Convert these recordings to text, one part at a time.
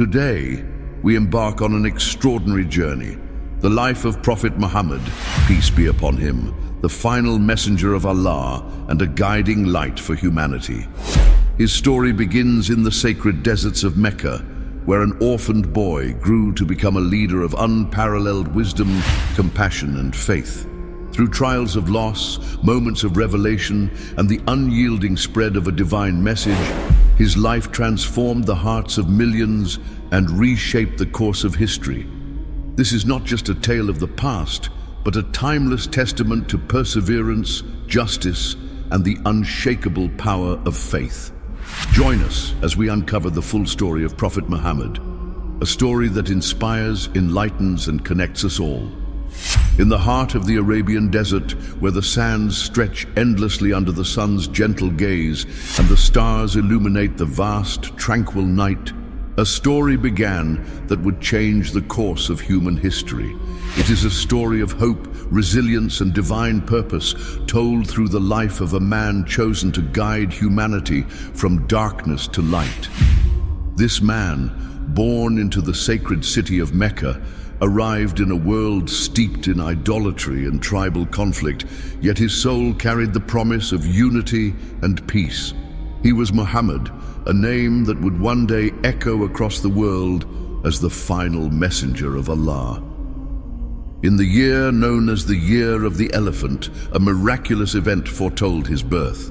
Today, we embark on an extraordinary journey, the life of Prophet Muhammad, peace be upon him, the final messenger of Allah and a guiding light for humanity. His story begins in the sacred deserts of Mecca, where an orphaned boy grew to become a leader of unparalleled wisdom, compassion, and faith. Through trials of loss, moments of revelation, and the unyielding spread of a divine message, his life transformed the hearts of millions and reshaped the course of history. This is not just a tale of the past, but a timeless testament to perseverance, justice, and the unshakable power of faith. Join us as we uncover the full story of Prophet Muhammad, a story that inspires, enlightens, and connects us all. In the heart of the Arabian desert, where the sands stretch endlessly under the sun's gentle gaze and the stars illuminate the vast, tranquil night, a story began that would change the course of human history. It is a story of hope, resilience, and divine purpose, told through the life of a man chosen to guide humanity from darkness to light. This man, born into the sacred city of Mecca, arrived in a world steeped in idolatry and tribal conflict, yet his soul carried the promise of unity and peace. He was Muhammad, a name that would one day echo across the world as the final messenger of Allah. In the year known as the Year of the Elephant, a miraculous event foretold his birth.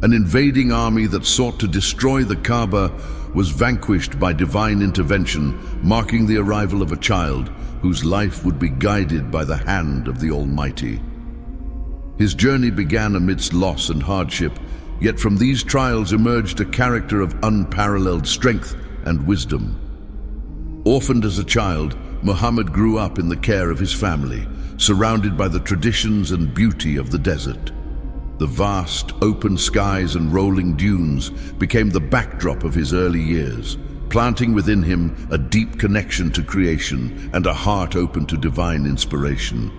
An invading army that sought to destroy the Kaaba was vanquished by divine intervention, marking the arrival of a child whose life would be guided by the hand of the Almighty. His journey began amidst loss and hardship, yet from these trials emerged a character of unparalleled strength and wisdom. Orphaned as a child, Muhammad grew up in the care of his family, surrounded by the traditions and beauty of the desert. The vast, open skies and rolling dunes became the backdrop of his early years, planting within him a deep connection to creation and a heart open to divine inspiration.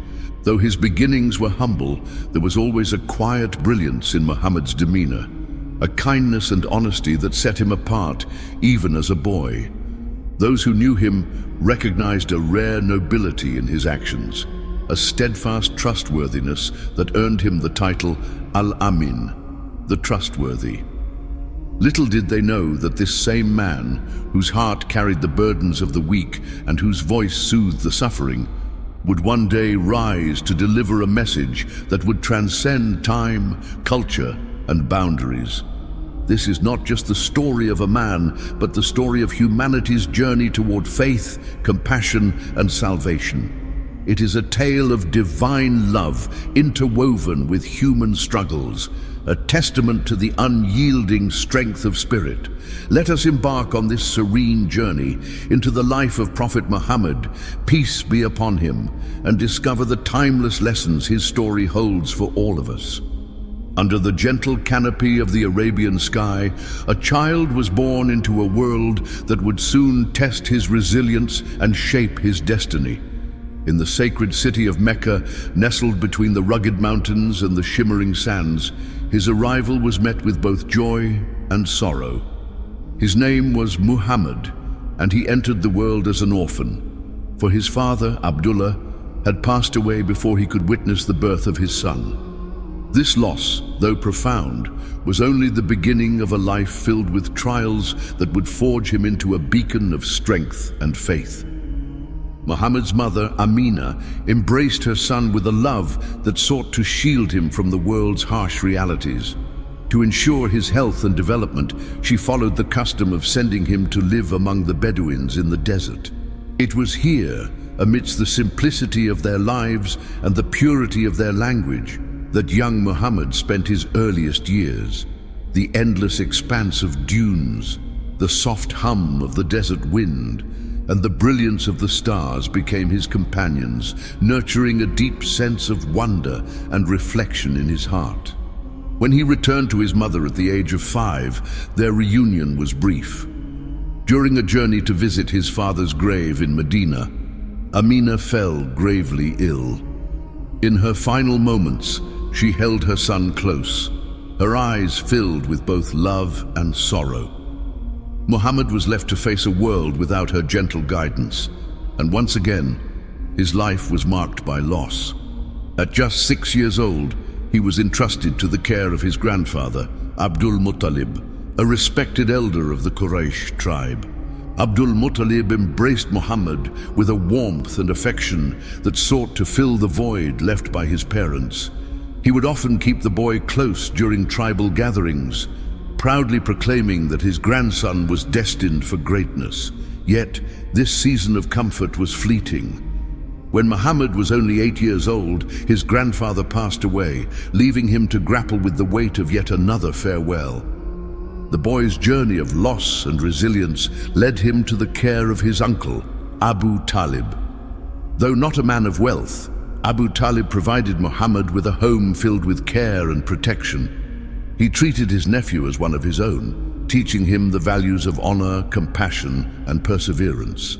Though his beginnings were humble, there was always a quiet brilliance in Muhammad's demeanor, a kindness and honesty that set him apart even as a boy. Those who knew him recognized a rare nobility in his actions, a steadfast trustworthiness that earned him the title Al-Amin, the trustworthy. Little did they know that this same man, whose heart carried the burdens of the weak and whose voice soothed the suffering, would one day rise to deliver a message that would transcend time, culture, and boundaries. This is not just the story of a man, but the story of humanity's journey toward faith, compassion, and salvation. It is a tale of divine love interwoven with human struggles, a testament to the unyielding strength of spirit. Let us embark on this serene journey into the life of Prophet Muhammad, peace be upon him, and discover the timeless lessons his story holds for all of us. Under the gentle canopy of the Arabian sky, a child was born into a world that would soon test his resilience and shape his destiny. In the sacred city of Mecca, nestled between the rugged mountains and the shimmering sands, his arrival was met with both joy and sorrow. His name was Muhammad, and he entered the world as an orphan, for his father, Abdullah, had passed away before he could witness the birth of his son. This loss, though profound, was only the beginning of a life filled with trials that would forge him into a beacon of strength and faith. Muhammad's mother, Amina, embraced her son with a love that sought to shield him from the world's harsh realities. To ensure his health and development, she followed the custom of sending him to live among the Bedouins in the desert. It was here, amidst the simplicity of their lives and the purity of their language, that young Muhammad spent his earliest years. The endless expanse of dunes, the soft hum of the desert wind, and the brilliance of the stars became his companions, nurturing a deep sense of wonder and reflection in his heart. When he returned to his mother at the age of 5, their reunion was brief. During a journey to visit his father's grave in Medina, Amina fell gravely ill. In her final moments, she held her son close, her eyes filled with both love and sorrow. Muhammad was left to face a world without her gentle guidance, and once again, his life was marked by loss. At just 6 years old, he was entrusted to the care of his grandfather, Abdul Muttalib, a respected elder of the Quraysh tribe. Abdul Muttalib embraced Muhammad with a warmth and affection that sought to fill the void left by his parents. He would often keep the boy close during tribal gatherings, proudly proclaiming that his grandson was destined for greatness. Yet, this season of comfort was fleeting. When Muhammad was only 8 years old, his grandfather passed away, leaving him to grapple with the weight of yet another farewell. The boy's journey of loss and resilience led him to the care of his uncle, Abu Talib. Though not a man of wealth, Abu Talib provided Muhammad with a home filled with care and protection. He treated his nephew as one of his own, teaching him the values of honor, compassion, and perseverance.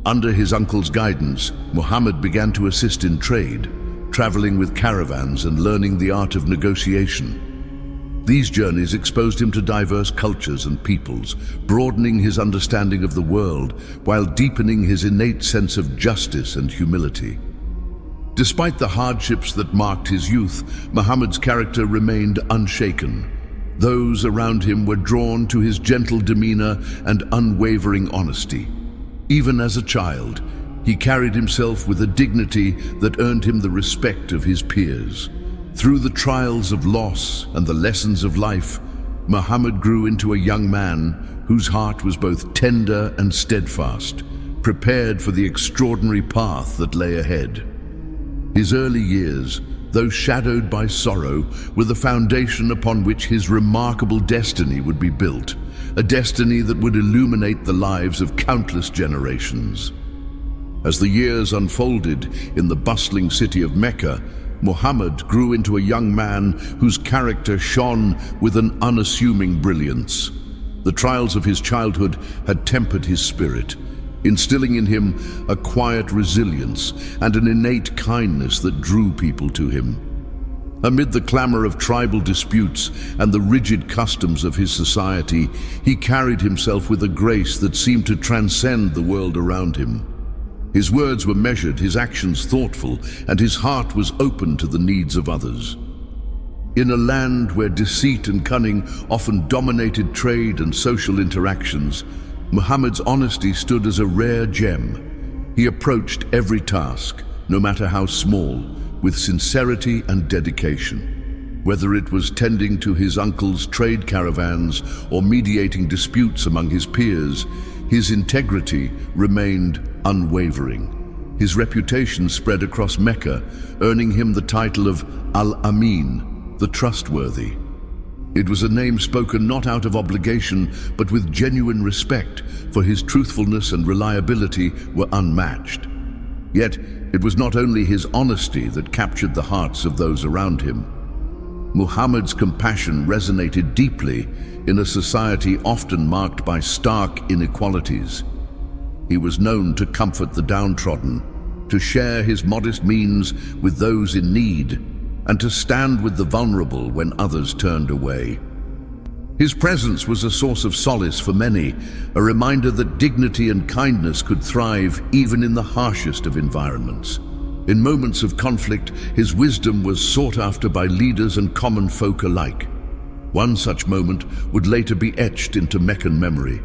Under his uncle's guidance, Muhammad began to assist in trade, traveling with caravans and learning the art of negotiation. These journeys exposed him to diverse cultures and peoples, broadening his understanding of the world while deepening his innate sense of justice and humility. Despite the hardships that marked his youth, Muhammad's character remained unshaken. Those around him were drawn to his gentle demeanor and unwavering honesty. Even as a child, he carried himself with a dignity that earned him the respect of his peers. Through the trials of loss and the lessons of life, Muhammad grew into a young man whose heart was both tender and steadfast, prepared for the extraordinary path that lay ahead. His early years, though shadowed by sorrow, were the foundation upon which his remarkable destiny would be built, a destiny that would illuminate the lives of countless generations. As the years unfolded in the bustling city of Mecca, Muhammad grew into a young man whose character shone with an unassuming brilliance. The trials of his childhood had tempered his spirit, instilling in him a quiet resilience and an innate kindness that drew people to him. Amid the clamor of tribal disputes and the rigid customs of his society, he carried himself with a grace that seemed to transcend the world around him. His words were measured, his actions thoughtful, and his heart was open to the needs of others. In a land where deceit and cunning often dominated trade and social interactions, Muhammad's honesty stood as a rare gem. He approached every task, no matter how small, with sincerity and dedication. Whether it was tending to his uncle's trade caravans or mediating disputes among his peers, his integrity remained unwavering. His reputation spread across Mecca, earning him the title of Al-Amin, the trustworthy. It was a name spoken not out of obligation, but with genuine respect, for his truthfulness and reliability were unmatched. Yet, it was not only his honesty that captured the hearts of those around him. Muhammad's compassion resonated deeply in a society often marked by stark inequalities. He was known to comfort the downtrodden, to share his modest means with those in need, and to stand with the vulnerable when others turned away. His presence was a source of solace for many, a reminder that dignity and kindness could thrive even in the harshest of environments. In moments of conflict, his wisdom was sought after by leaders and common folk alike. One such moment would later be etched into Meccan memory: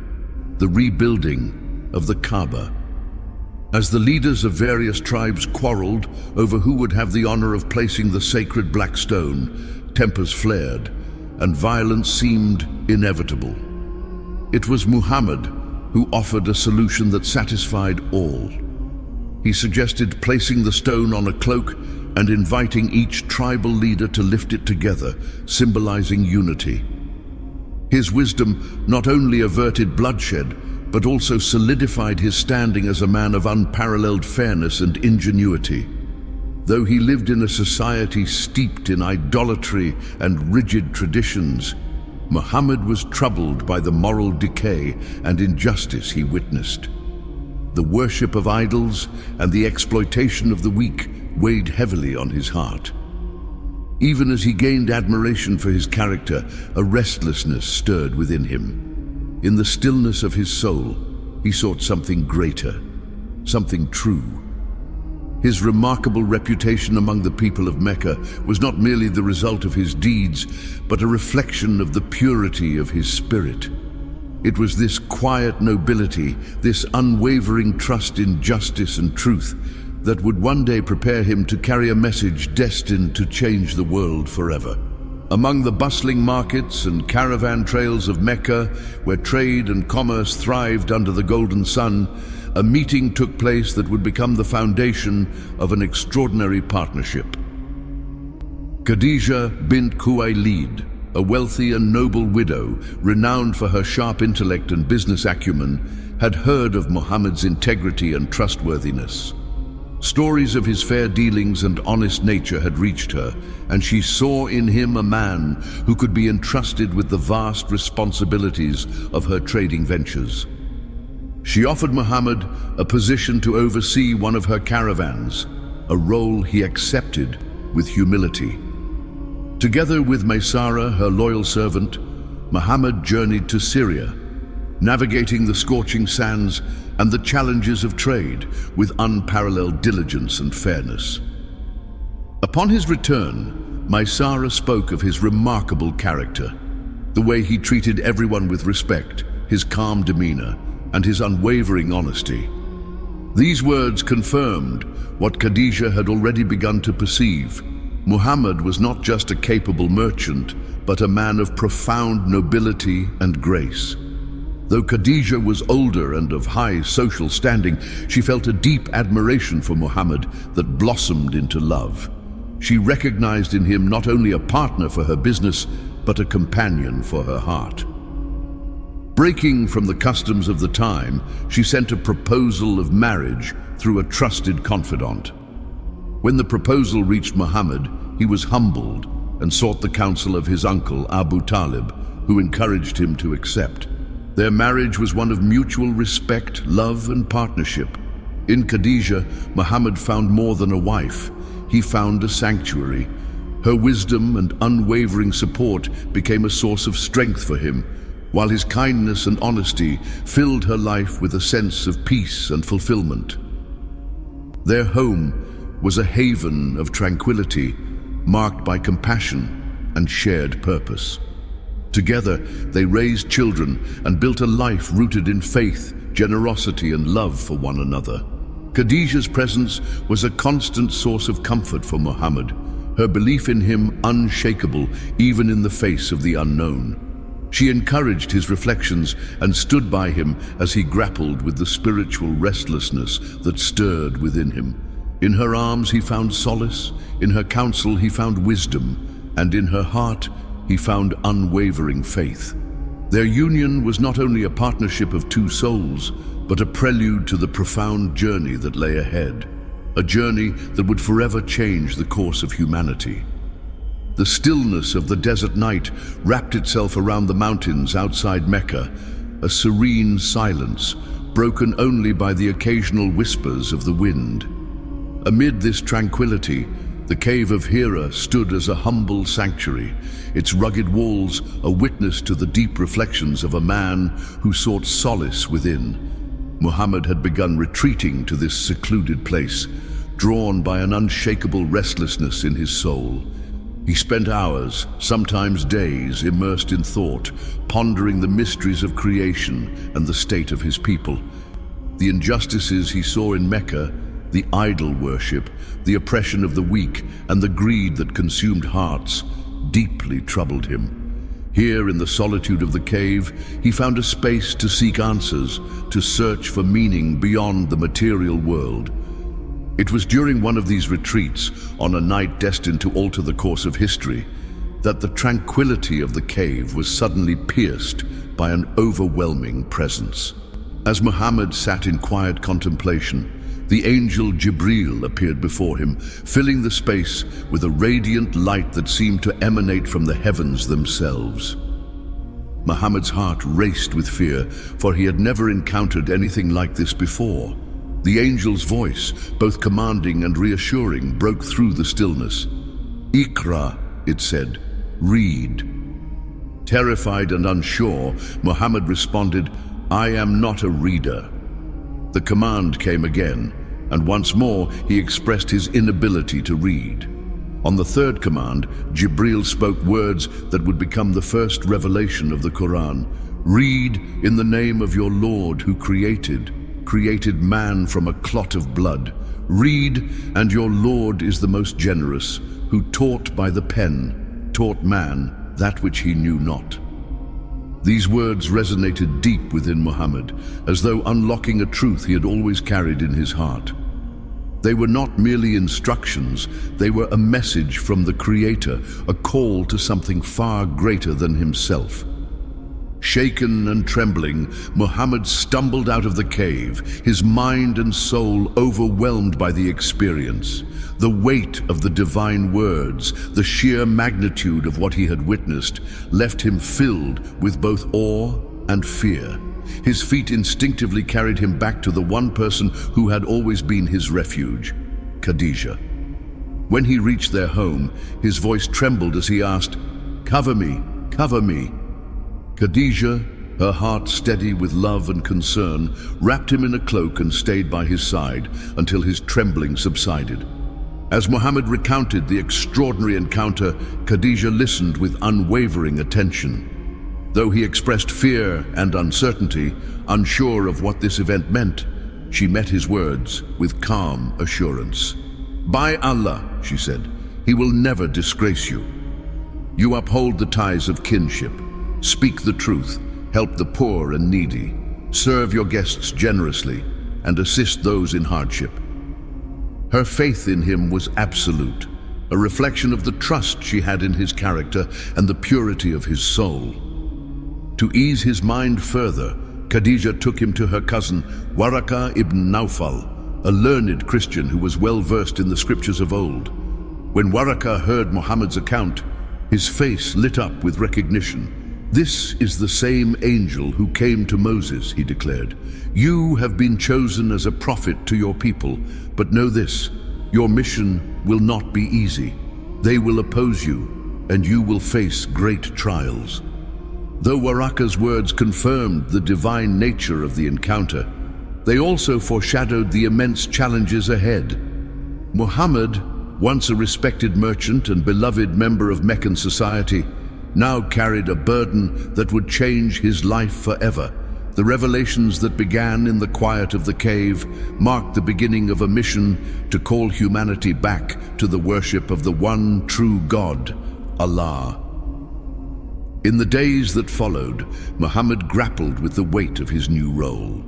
the rebuilding of the Kaaba. As the leaders of various tribes quarreled over who would have the honor of placing the sacred black stone, tempers flared, and violence seemed inevitable. It was Muhammad who offered a solution that satisfied all. He suggested placing the stone on a cloak and inviting each tribal leader to lift it together, symbolizing unity. His wisdom not only averted bloodshed, but also solidified his standing as a man of unparalleled fairness and ingenuity. Though he lived in a society steeped in idolatry and rigid traditions, Muhammad was troubled by the moral decay and injustice he witnessed. The worship of idols and the exploitation of the weak weighed heavily on his heart. Even as he gained admiration for his character, a restlessness stirred within him. In the stillness of his soul, he sought something greater, something true. His remarkable reputation among the people of Mecca was not merely the result of his deeds, but a reflection of the purity of his spirit. It was this quiet nobility, this unwavering trust in justice and truth, that would one day prepare him to carry a message destined to change the world forever. Among the bustling markets and caravan trails of Mecca, where trade and commerce thrived under the golden sun, a meeting took place that would become the foundation of an extraordinary partnership. Khadija bint Khuwaylid, a wealthy and noble widow, renowned for her sharp intellect and business acumen, had heard of Muhammad's integrity and trustworthiness. Stories of his fair dealings and honest nature had reached her, and she saw in him a man who could be entrusted with the vast responsibilities of her trading ventures. She offered Muhammad a position to oversee one of her caravans, a role he accepted with humility. Together with Maysara, her loyal servant, Muhammad journeyed to Syria, navigating the scorching sands and the challenges of trade with unparalleled diligence and fairness. Upon his return, Maysara spoke of his remarkable character, the way he treated everyone with respect, his calm demeanor, and his unwavering honesty. These words confirmed what Khadija had already begun to perceive. Muhammad was not just a capable merchant, but a man of profound nobility and grace. Though Khadija was older and of high social standing, she felt a deep admiration for Muhammad that blossomed into love. She recognized in him not only a partner for her business, but a companion for her heart. Breaking from the customs of the time, she sent a proposal of marriage through a trusted confidant. When the proposal reached Muhammad, he was humbled and sought the counsel of his uncle Abu Talib, who encouraged him to accept. Their marriage was one of mutual respect, love, and partnership. In Khadija, Muhammad found more than a wife. He found a sanctuary. Her wisdom and unwavering support became a source of strength for him, while his kindness and honesty filled her life with a sense of peace and fulfillment. Their home was a haven of tranquility, marked by compassion and shared purpose. Together, they raised children and built a life rooted in faith, generosity, and love for one another. Khadija's presence was a constant source of comfort for Muhammad, her belief in him unshakable even in the face of the unknown. She encouraged his reflections and stood by him as he grappled with the spiritual restlessness that stirred within him. In her arms he found solace, in her counsel he found wisdom, and in her heart he found unwavering faith. Their union was not only a partnership of two souls, but a prelude to the profound journey that lay ahead, a journey that would forever change the course of humanity. The stillness of the desert night wrapped itself around the mountains outside Mecca, a serene silence, broken only by the occasional whispers of the wind. Amid this tranquility, the cave of Hira stood as a humble sanctuary, its rugged walls a witness to the deep reflections of a man who sought solace within. Muhammad had begun retreating to this secluded place, drawn by an unshakable restlessness in his soul. He spent hours, sometimes days, immersed in thought, pondering the mysteries of creation and the state of his people. The injustices he saw in Mecca, the idol worship, the oppression of the weak, and the greed that consumed hearts, deeply troubled him. Here, in the solitude of the cave, he found a space to seek answers, to search for meaning beyond the material world. It was during one of these retreats, on a night destined to alter the course of history, that the tranquility of the cave was suddenly pierced by an overwhelming presence. As Muhammad sat in quiet contemplation, the angel Jibril appeared before him, filling the space with a radiant light that seemed to emanate from the heavens themselves. Muhammad's heart raced with fear, for he had never encountered anything like this before. The angel's voice, both commanding and reassuring, broke through the stillness. "Iqra," it said, "read." Terrified and unsure, Muhammad responded, "I am not a reader." The command came again, and once more he expressed his inability to read. On the third command, Jibril spoke words that would become the first revelation of the Quran. "Read in the name of your Lord who created man from a clot of blood. Read, and your Lord is the most generous, who taught by the pen, taught man that which he knew not." These words resonated deep within Muhammad, as though unlocking a truth he had always carried in his heart. They were not merely instructions, they were a message from the Creator, a call to something far greater than himself. Shaken and trembling, Muhammad stumbled out of the cave, his mind and soul overwhelmed by the experience. The weight of the divine words, the sheer magnitude of what he had witnessed, left him filled with both awe and fear. His feet instinctively carried him back to the one person who had always been his refuge, Khadijah. When he reached their home, his voice trembled as he asked, "Cover me, cover me." Khadijah, her heart steady with love and concern, wrapped him in a cloak and stayed by his side until his trembling subsided. As Muhammad recounted the extraordinary encounter, Khadijah listened with unwavering attention. Though he expressed fear and uncertainty, unsure of what this event meant, she met his words with calm assurance. "By Allah," she said, "he will never disgrace you. You uphold the ties of kinship. Speak the truth, help the poor and needy, serve your guests generously, and assist those in hardship." Her faith in him was absolute, a reflection of the trust she had in his character and the purity of his soul. To ease his mind further, Khadijah took him to her cousin, Waraqah ibn Nawfal, a learned Christian who was well versed in the scriptures of old. When Waraqah heard Muhammad's account, his face lit up with recognition. "This is the same angel who came to Moses," he declared. "You have been chosen as a prophet to your people, but know this, your mission will not be easy. They will oppose you, and you will face great trials." Though Waraqah's words confirmed the divine nature of the encounter, they also foreshadowed the immense challenges ahead. Muhammad, once a respected merchant and beloved member of Meccan society, now carried a burden that would change his life forever. The revelations that began in the quiet of the cave marked the beginning of a mission to call humanity back to the worship of the one true God, Allah. In the days that followed, Muhammad grappled with the weight of his new role.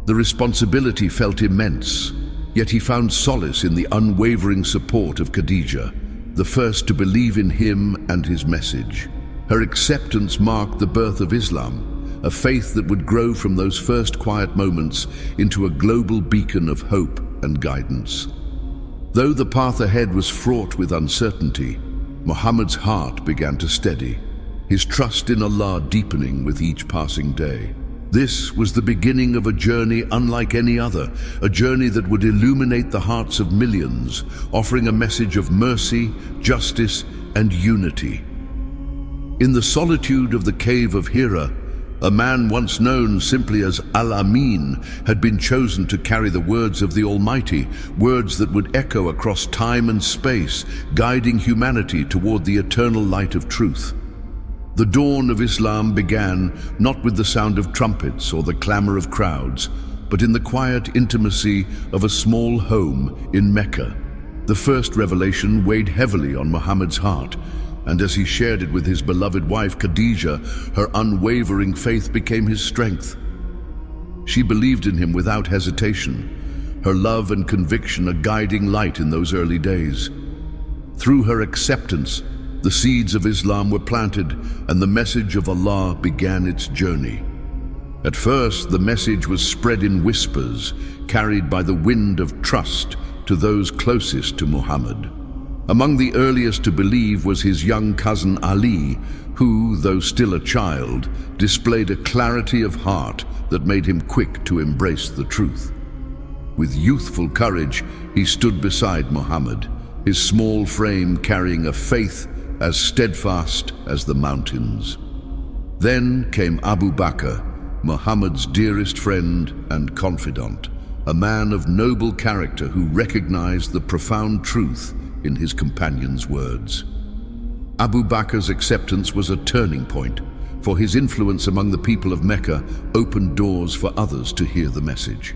The responsibility felt immense, yet he found solace in the unwavering support of Khadijah, the first to believe in him and his message. Her acceptance marked the birth of Islam, a faith that would grow from those first quiet moments into a global beacon of hope and guidance. Though the path ahead was fraught with uncertainty, Muhammad's heart began to steady, his trust in Allah deepening with each passing day. This was the beginning of a journey unlike any other, a journey that would illuminate the hearts of millions, offering a message of mercy, justice, and unity. In the solitude of the cave of Hira, a man once known simply as Al-Amin had been chosen to carry the words of the Almighty, words that would echo across time and space, guiding humanity toward the eternal light of truth. The dawn of Islam began not with the sound of trumpets or the clamor of crowds, but in the quiet intimacy of a small home in Mecca. The first revelation weighed heavily on Muhammad's heart, and as he shared it with his beloved wife Khadijah, her unwavering faith became his strength. She believed in him without hesitation, her love and conviction a guiding light in those early days. Through her acceptance, the seeds of Islam were planted, and the message of Allah began its journey. At first, the message was spread in whispers, carried by the wind of trust to those closest to Muhammad. Among the earliest to believe was his young cousin Ali, who, though still a child, displayed a clarity of heart that made him quick to embrace the truth. With youthful courage, he stood beside Muhammad, his small frame carrying a faith as steadfast as the mountains. Then came Abu Bakr, Muhammad's dearest friend and confidant, a man of noble character who recognized the profound truth in his companion's words. Abu Bakr's acceptance was a turning point, for his influence among the people of Mecca opened doors for others to hear the message.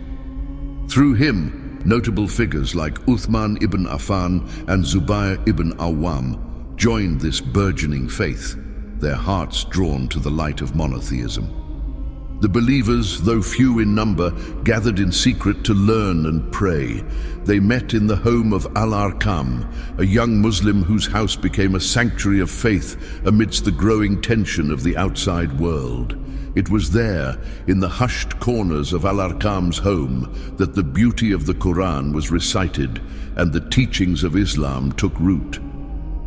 Through him, notable figures like Uthman ibn Affan and Zubair ibn Awam joined this burgeoning faith, their hearts drawn to the light of monotheism. The believers, though few in number, gathered in secret to learn and pray. They met in the home of Al-Arqam, a young Muslim whose house became a sanctuary of faith amidst the growing tension of the outside world. It was there, in the hushed corners of Al-Arqam's home, that the beauty of the Quran was recited and the teachings of Islam took root.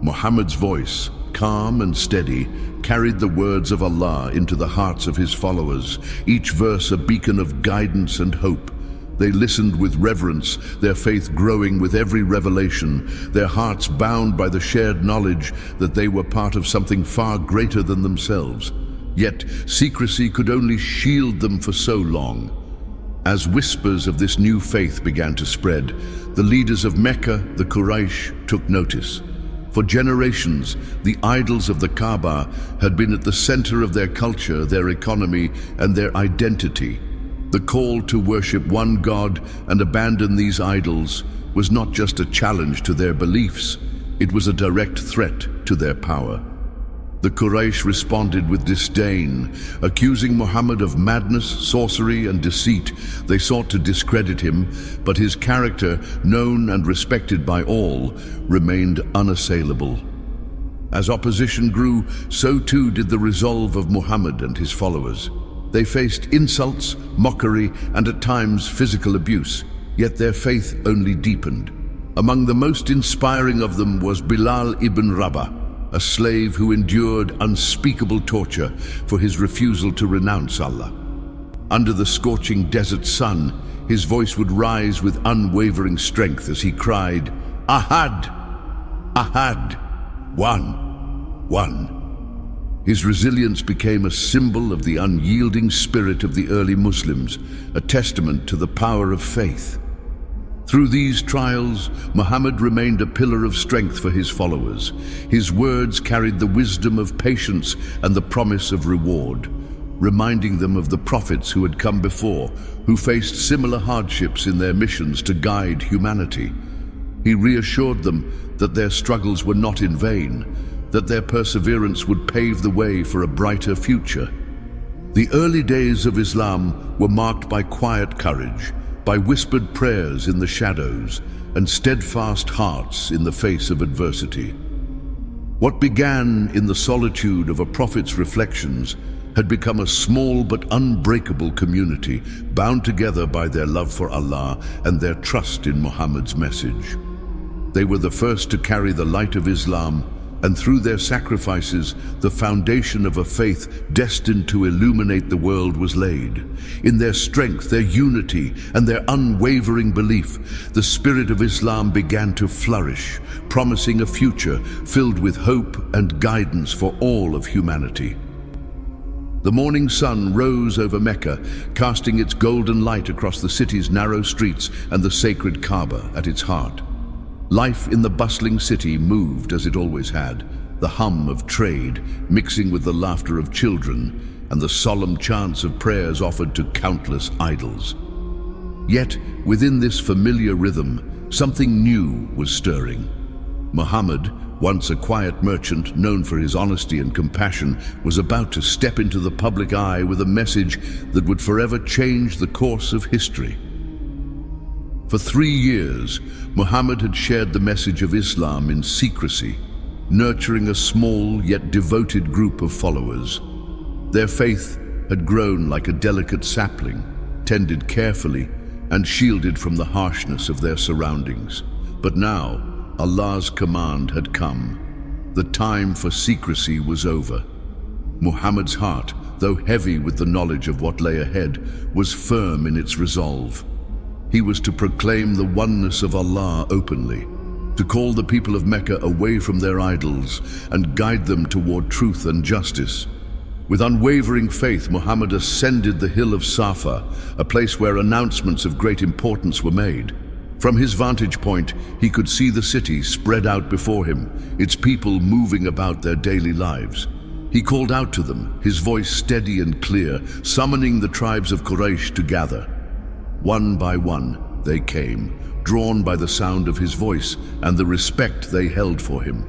Muhammad's voice, calm and steady, carried the words of Allah into the hearts of his followers, each verse a beacon of guidance and hope. They listened with reverence, their faith growing with every revelation, their hearts bound by the shared knowledge that they were part of something far greater than themselves. Yet secrecy could only shield them for so long. As whispers of this new faith began to spread, the leaders of Mecca, the Quraysh, took notice. For generations, the idols of the Kaaba had been at the center of their culture, their economy, and their identity. The call to worship one God and abandon these idols was not just a challenge to their beliefs, it was a direct threat to their power. The Quraysh responded with disdain, accusing Muhammad of madness, sorcery, and deceit. They sought to discredit him, but his character, known and respected by all, remained unassailable. As opposition grew, so too did the resolve of Muhammad and his followers. They faced insults, mockery, and at times physical abuse, yet their faith only deepened. Among the most inspiring of them was Bilal ibn Rabah, a slave who endured unspeakable torture for his refusal to renounce Allah. Under the scorching desert sun, his voice would rise with unwavering strength as he cried, "Ahad! Ahad! One! One!" His resilience became a symbol of the unyielding spirit of the early Muslims, a testament to the power of faith. Through these trials, Muhammad remained a pillar of strength for his followers. His words carried the wisdom of patience and the promise of reward, reminding them of the prophets who had come before, who faced similar hardships in their missions to guide humanity. He reassured them that their struggles were not in vain, that their perseverance would pave the way for a brighter future. The early days of Islam were marked by quiet courage, by whispered prayers in the shadows, and steadfast hearts in the face of adversity. What began in the solitude of a prophet's reflections had become a small but unbreakable community, bound together by their love for Allah and their trust in Muhammad's message. They were the first to carry the light of Islam, and through their sacrifices, the foundation of a faith destined to illuminate the world was laid. In their strength, their unity, and their unwavering belief, the spirit of Islam began to flourish, promising a future filled with hope and guidance for all of humanity. The morning sun rose over Mecca, casting its golden light across the city's narrow streets and the sacred Kaaba at its heart. Life in the bustling city moved as it always had, the hum of trade mixing with the laughter of children and the solemn chants of prayers offered to countless idols. Yet, within this familiar rhythm, something new was stirring. Muhammad, once a quiet merchant known for his honesty and compassion, was about to step into the public eye with a message that would forever change the course of history. For 3 years, Muhammad had shared the message of Islam in secrecy, nurturing a small yet devoted group of followers. Their faith had grown like a delicate sapling, tended carefully and shielded from the harshness of their surroundings. But now, Allah's command had come. The time for secrecy was over. Muhammad's heart, though heavy with the knowledge of what lay ahead, was firm in its resolve. He was to proclaim the oneness of Allah openly, to call the people of Mecca away from their idols and guide them toward truth and justice. With unwavering faith, Muhammad ascended the hill of Safa, a place where announcements of great importance were made. From his vantage point, he could see the city spread out before him, its people moving about their daily lives. He called out to them, his voice steady and clear, summoning the tribes of Quraysh to gather. One by one, they came, drawn by the sound of his voice and the respect they held for him.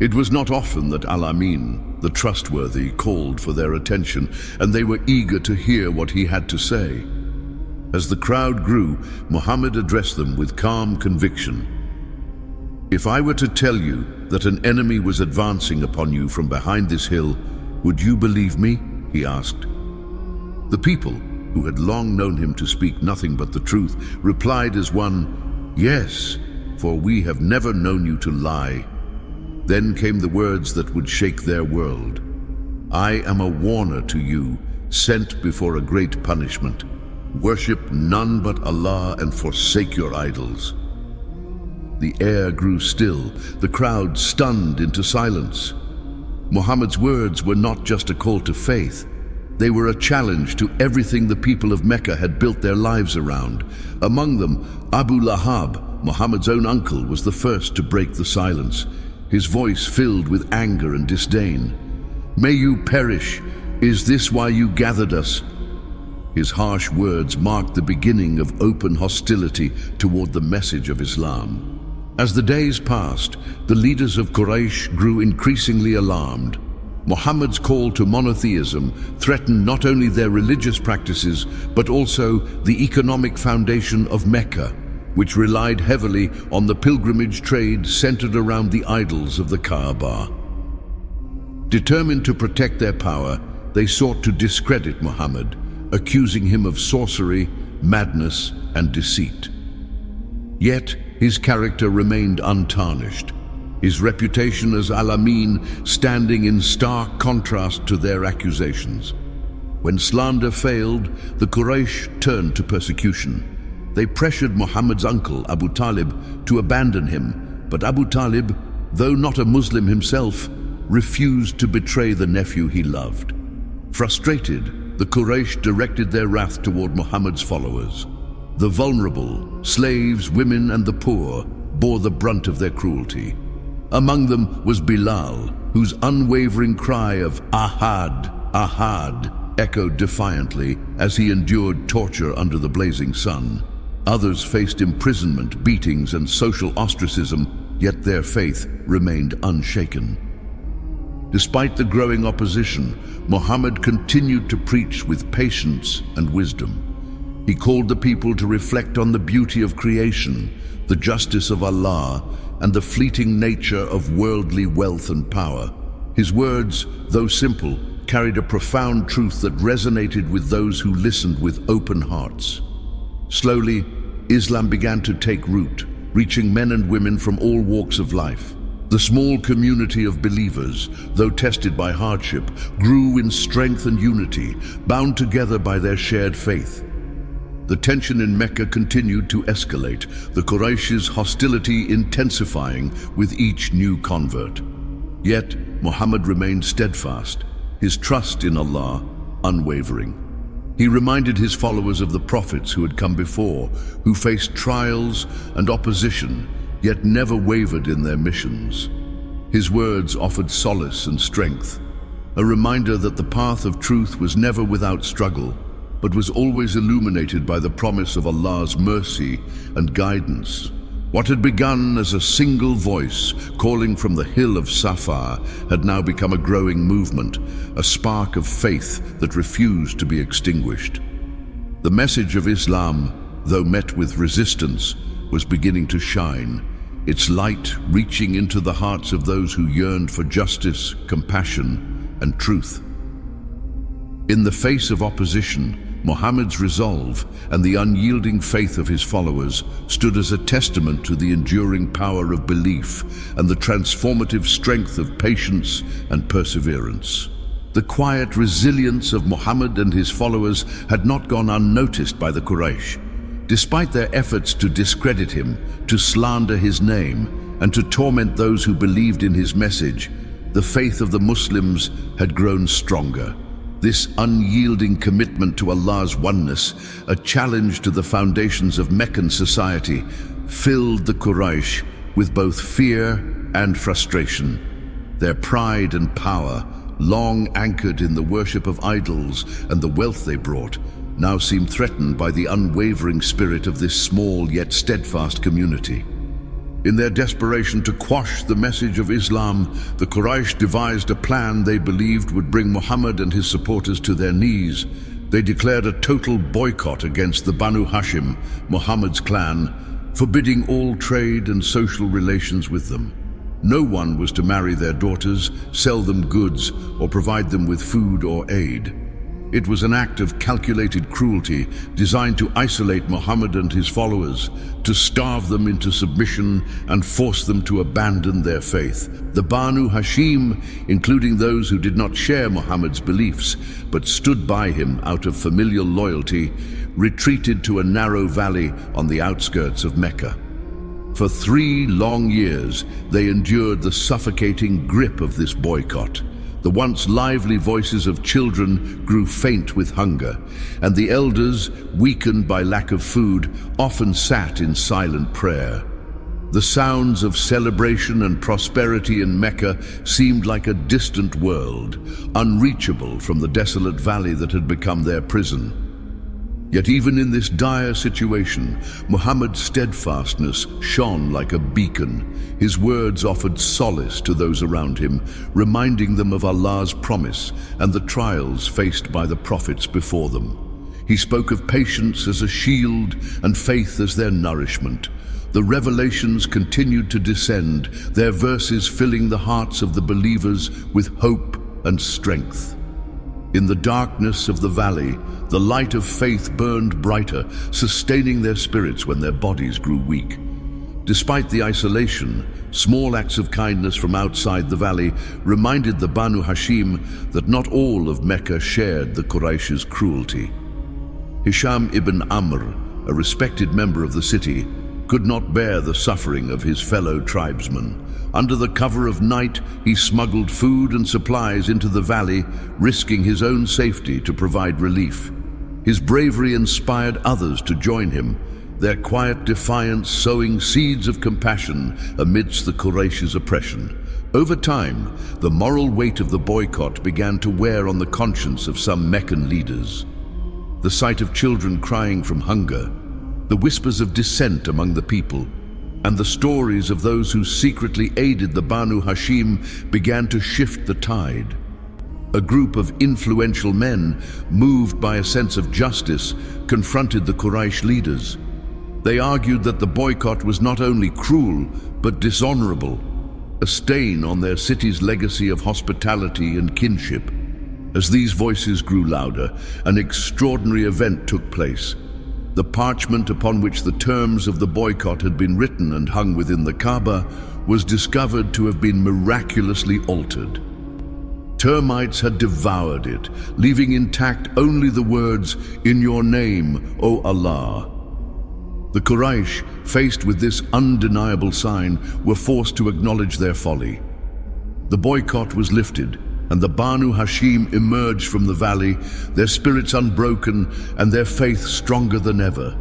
It was not often that Al-Amin, the trustworthy, called for their attention, and they were eager to hear what he had to say. As the crowd grew, Muhammad addressed them with calm conviction. "If I were to tell you that an enemy was advancing upon you from behind this hill, would you believe me?" he asked. The people, who had long known him to speak nothing but the truth, replied as one, "Yes, for we have never known you to lie." Then came the words that would shake their world. "I am a warner to you, sent before a great punishment. Worship none but Allah and forsake your idols." The air grew still, the crowd stunned into silence. Muhammad's words were not just a call to faith. They were a challenge to everything the people of Mecca had built their lives around. Among them, Abu Lahab, Muhammad's own uncle, was the first to break the silence, his voice filled with anger and disdain. "May you perish! Is this why you gathered us?" His harsh words marked the beginning of open hostility toward the message of Islam. As the days passed, the leaders of Quraysh grew increasingly alarmed. Muhammad's call to monotheism threatened not only their religious practices, but also the economic foundation of Mecca, which relied heavily on the pilgrimage trade centered around the idols of the Kaaba. Determined to protect their power, they sought to discredit Muhammad, accusing him of sorcery, madness, and deceit. Yet, his character remained untarnished, his reputation as Al-Amin standing in stark contrast to their accusations. When slander failed, the Quraysh turned to persecution. They pressured Muhammad's uncle, Abu Talib, to abandon him, but Abu Talib, though not a Muslim himself, refused to betray the nephew he loved. Frustrated, the Quraysh directed their wrath toward Muhammad's followers. The vulnerable, slaves, women, and the poor bore the brunt of their cruelty. Among them was Bilal, whose unwavering cry of "Ahad, Ahad" echoed defiantly as he endured torture under the blazing sun. Others faced imprisonment, beatings, and social ostracism, yet their faith remained unshaken. Despite the growing opposition, Muhammad continued to preach with patience and wisdom. He called the people to reflect on the beauty of creation, the justice of Allah, and the fleeting nature of worldly wealth and power. His words, though simple, carried a profound truth that resonated with those who listened with open hearts. Slowly, Islam began to take root, reaching men and women from all walks of life. The small community of believers, though tested by hardship, grew in strength and unity, bound together by their shared faith. The tension in Mecca continued to escalate, the Quraysh's hostility intensifying with each new convert. Yet, Muhammad remained steadfast, his trust in Allah unwavering. He reminded his followers of the prophets who had come before, who faced trials and opposition, yet never wavered in their missions. His words offered solace and strength, a reminder that the path of truth was never without struggle, but was always illuminated by the promise of Allah's mercy and guidance. What had begun as a single voice calling from the hill of Safa had now become a growing movement, a spark of faith that refused to be extinguished. The message of Islam, though met with resistance, was beginning to shine, its light reaching into the hearts of those who yearned for justice, compassion, and truth. In the face of opposition, Muhammad's resolve and the unyielding faith of his followers stood as a testament to the enduring power of belief and the transformative strength of patience and perseverance. The quiet resilience of Muhammad and his followers had not gone unnoticed by the Quraysh. Despite their efforts to discredit him, to slander his name, and to torment those who believed in his message, the faith of the Muslims had grown stronger. This unyielding commitment to Allah's oneness, a challenge to the foundations of Meccan society, filled the Quraysh with both fear and frustration. Their pride and power, long anchored in the worship of idols and the wealth they brought, now seemed threatened by the unwavering spirit of this small yet steadfast community. In their desperation to quash the message of Islam, the Quraysh devised a plan they believed would bring Muhammad and his supporters to their knees. They declared a total boycott against the Banu Hashim, Muhammad's clan, forbidding all trade and social relations with them. No one was to marry their daughters, sell them goods, or provide them with food or aid. It was an act of calculated cruelty designed to isolate Muhammad and his followers, to starve them into submission and force them to abandon their faith. The Banu Hashim, including those who did not share Muhammad's beliefs but stood by him out of familial loyalty, retreated to a narrow valley on the outskirts of Mecca. For 3 long years, they endured the suffocating grip of this boycott. The once lively voices of children grew faint with hunger, and the elders, weakened by lack of food, often sat in silent prayer. The sounds of celebration and prosperity in Mecca seemed like a distant world, unreachable from the desolate valley that had become their prison. Yet even in this dire situation, Muhammad's steadfastness shone like a beacon. His words offered solace to those around him, reminding them of Allah's promise and the trials faced by the prophets before them. He spoke of patience as a shield and faith as their nourishment. The revelations continued to descend, their verses filling the hearts of the believers with hope and strength. In the darkness of the valley, the light of faith burned brighter, sustaining their spirits when their bodies grew weak. Despite the isolation, small acts of kindness from outside the valley reminded the Banu Hashim that not all of Mecca shared the Quraysh's cruelty. Hisham ibn Amr, a respected member of the city, could not bear the suffering of his fellow tribesmen. Under the cover of night, he smuggled food and supplies into the valley, risking his own safety to provide relief. His bravery inspired others to join him, their quiet defiance sowing seeds of compassion amidst the Quraysh's oppression. Over time, the moral weight of the boycott began to wear on the conscience of some Meccan leaders. The sight of children crying from hunger, the whispers of dissent among the people, and the stories of those who secretly aided the Banu Hashim began to shift the tide. A group of influential men, moved by a sense of justice, confronted the Quraysh leaders. They argued that the boycott was not only cruel, but dishonorable, a stain on their city's legacy of hospitality and kinship. As these voices grew louder, an extraordinary event took place. The parchment upon which the terms of the boycott had been written and hung within the Kaaba was discovered to have been miraculously altered. Termites had devoured it, leaving intact only the words, "In your name, O Allah." The Quraysh, faced with this undeniable sign, were forced to acknowledge their folly. The boycott was lifted, and the Banu Hashim emerged from the valley, their spirits unbroken and their faith stronger than ever.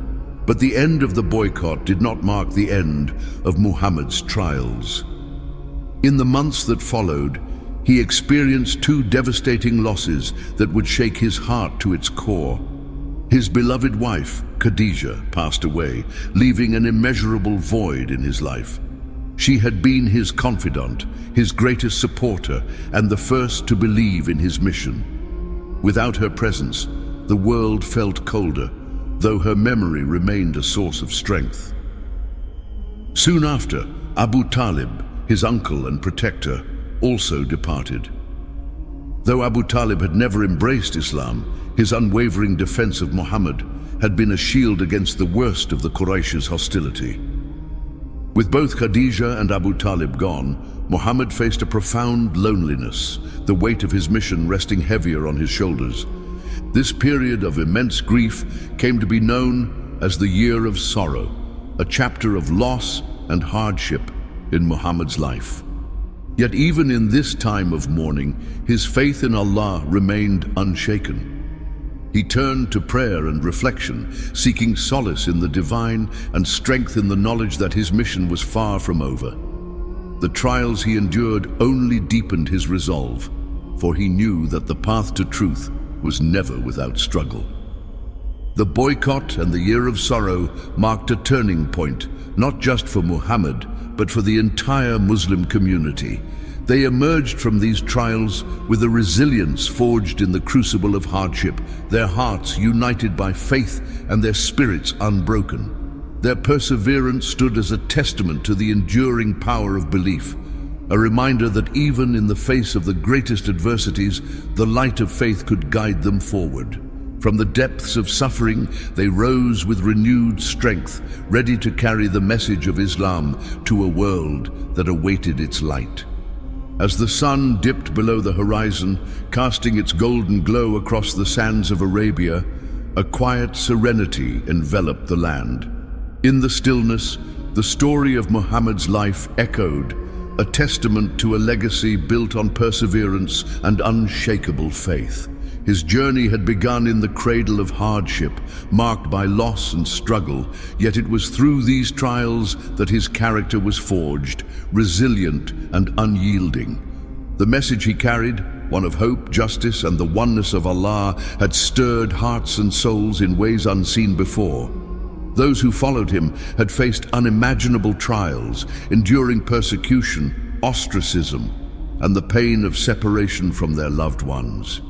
But the end of the boycott did not mark the end of Muhammad's trials. In the months that followed, he experienced 2 devastating losses that would shake his heart to its core. His beloved wife, Khadijah, passed away, leaving an immeasurable void in his life. She had been his confidant, his greatest supporter, and the first to believe in his mission. Without her presence, the world felt colder, though her memory remained a source of strength. Soon after, Abu Talib, his uncle and protector, also departed. Though Abu Talib had never embraced Islam, his unwavering defense of Muhammad had been a shield against the worst of the Quraysh's hostility. With both Khadijah and Abu Talib gone, Muhammad faced a profound loneliness, the weight of his mission resting heavier on his shoulders. This period of immense grief came to be known as the Year of Sorrow, a chapter of loss and hardship in Muhammad's life. Yet even in this time of mourning, his faith in Allah remained unshaken. He turned to prayer and reflection, seeking solace in the divine and strength in the knowledge that his mission was far from over. The trials he endured only deepened his resolve, for he knew that the path to truth was never without struggle. The boycott and the year of sorrow marked a turning point, not just for Muhammad, but for the entire Muslim community. They emerged from these trials with a resilience forged in the crucible of hardship, their hearts united by faith and their spirits unbroken. Their perseverance stood as a testament to the enduring power of belief, a reminder that even in the face of the greatest adversities, the light of faith could guide them forward. From the depths of suffering, they rose with renewed strength, ready to carry the message of Islam to a world that awaited its light. As the sun dipped below the horizon, casting its golden glow across the sands of Arabia, a quiet serenity enveloped the land. In the stillness, the story of Muhammad's life echoed, a testament to a legacy built on perseverance and unshakable faith. His journey had begun in the cradle of hardship, marked by loss and struggle, yet it was through these trials that his character was forged, resilient and unyielding. The message he carried, one of hope, justice, and the oneness of Allah, had stirred hearts and souls in ways unseen before. Those who followed him had faced unimaginable trials, enduring persecution, ostracism, and the pain of separation from their loved ones.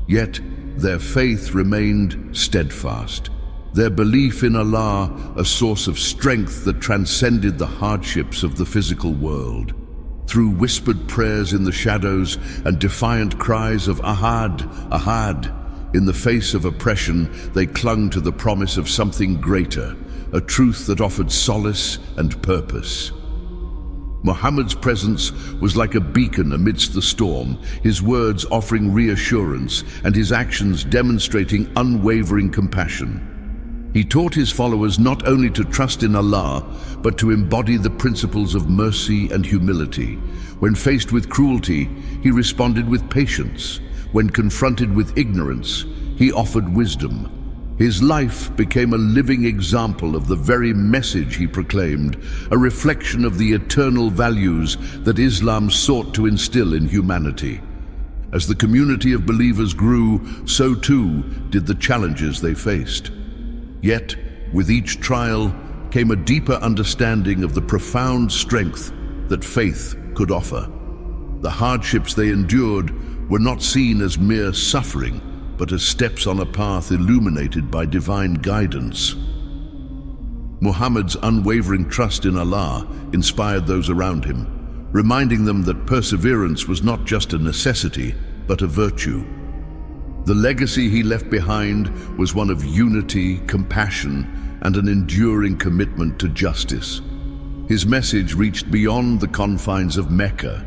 Yet their faith remained steadfast, their belief in Allah a source of strength that transcended the hardships of the physical world. Through whispered prayers in the shadows and defiant cries of Ahad, Ahad, in the face of oppression, they clung to the promise of something greater, a truth that offered solace and purpose. Muhammad's presence was like a beacon amidst the storm, his words offering reassurance and his actions demonstrating unwavering compassion. He taught his followers not only to trust in Allah, but to embody the principles of mercy and humility. When faced with cruelty, he responded with patience. When confronted with ignorance, he offered wisdom. His life became a living example of the very message he proclaimed, a reflection of the eternal values that Islam sought to instill in humanity. As the community of believers grew, so too did the challenges they faced. Yet, with each trial came a deeper understanding of the profound strength that faith could offer. The hardships they endured were not seen as mere suffering, but as steps on a path illuminated by divine guidance. Muhammad's unwavering trust in Allah inspired those around him, reminding them that perseverance was not just a necessity, but a virtue. The legacy he left behind was one of unity, compassion, and an enduring commitment to justice. His message reached beyond the confines of Mecca,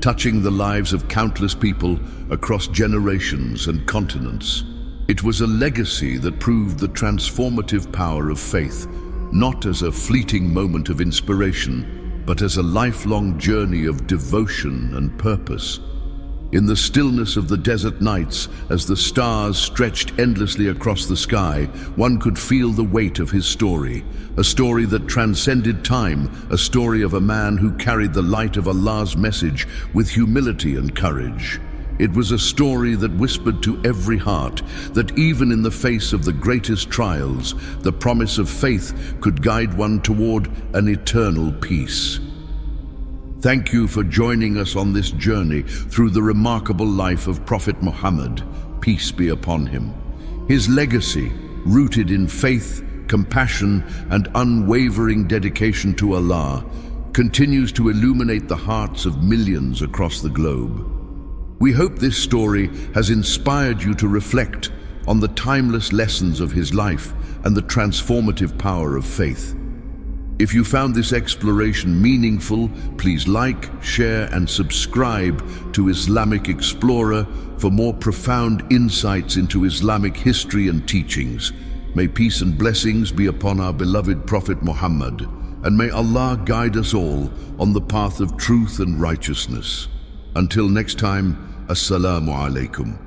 touching the lives of countless people across generations and continents. It was a legacy that proved the transformative power of faith, not as a fleeting moment of inspiration, but as a lifelong journey of devotion and purpose. In the stillness of the desert nights, as the stars stretched endlessly across the sky, one could feel the weight of his story, a story that transcended time, a story of a man who carried the light of Allah's message with humility and courage. It was a story that whispered to every heart that even in the face of the greatest trials, the promise of faith could guide one toward an eternal peace. Thank you for joining us on this journey through the remarkable life of Prophet Muhammad, peace be upon him. His legacy, rooted in faith, compassion, and unwavering dedication to Allah, continues to illuminate the hearts of millions across the globe. We hope this story has inspired you to reflect on the timeless lessons of his life and the transformative power of faith. If you found this exploration meaningful, please like, share, and subscribe to Islamic Explorer for more profound insights into Islamic history and teachings. May peace and blessings be upon our beloved Prophet Muhammad and may Allah guide us all on the path of truth and righteousness. Until next time, Assalamu alaikum.